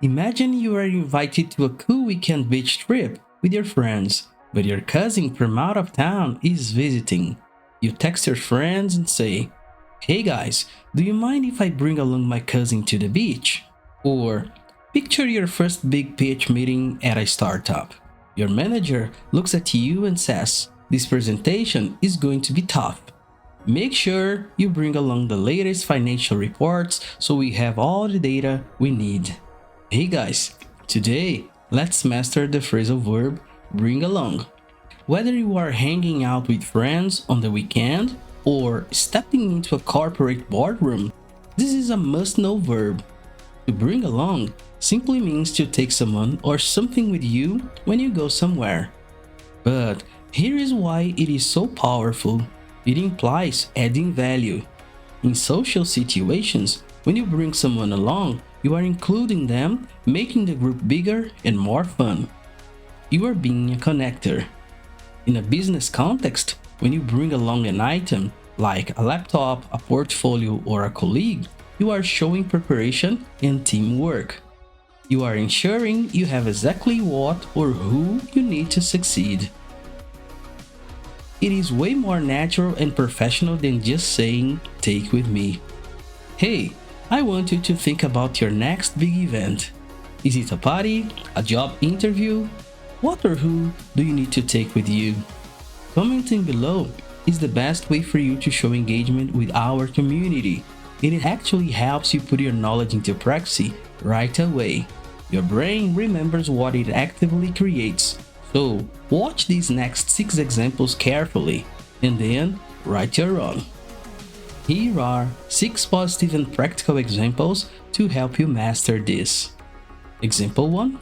Imagine you are invited to a cool weekend beach trip with your friends, but your cousin from out of town is visiting. You text your friends and say, "Hey guys, do you mind if I bring along my cousin to the beach?" Or, picture your first big pitch meeting at a startup. Your manager looks at you and says, "This presentation is going to be tough. Make sure you bring along the latest financial reports so we have all the data we need." Hey guys, today let's master the phrasal verb bring along. Whether you are hanging out with friends on the weekend or stepping into a corporate boardroom, this is a must-know verb. To bring along simply means to take someone or something with you when you go somewhere. But here is why it is so powerful. It implies adding value. In social situations, when you bring someone along, you are including them, making the group bigger and more fun. You are being a connector. In a business context, when you bring along an item, like a laptop, a portfolio, or a colleague, you are showing preparation and teamwork. You are ensuring you have exactly what or who you need to succeed. It is way more natural and professional than just saying, "Take with me." Hey, I want you to think about your next big event. Is it a party? A job interview? What or who do you need to take with you? Commenting below is the best way for you to show engagement with our community. It actually helps you put your knowledge into practice right away. Your brain remembers what it actively creates. So, watch these next 6 examples carefully, and then write your own. Here are 6 positive and practical examples to help you master this. Example 1.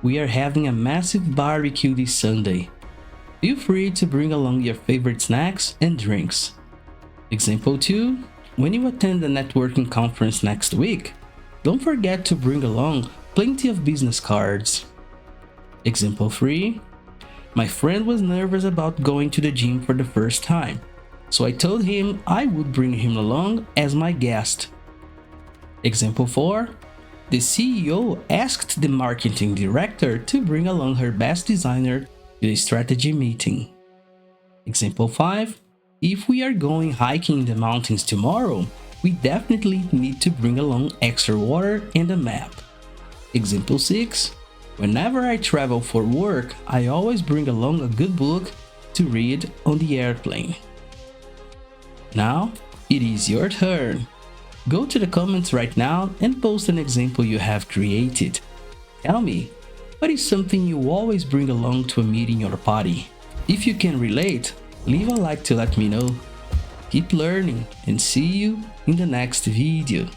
We are having a massive barbecue this Sunday. Feel free to bring along your favorite snacks and drinks. Example 2. When you attend the networking conference next week, don't forget to bring along plenty of business cards. Example 3. My friend was nervous about going to the gym for the first time, so I told him I would bring him along as my guest. Example 4. The CEO asked the marketing director to bring along her best designer to the strategy meeting. Example 5. If we are going hiking in the mountains tomorrow, we definitely need to bring along extra water and a map. Example 6. Whenever I travel for work, I always bring along a good book to read on the airplane. Now, it is your turn. Go to the comments right now and post an example you have created. Tell me, what is something you always bring along to a meeting or party? If you can relate, leave a like to let me know. Keep learning and see you in the next video.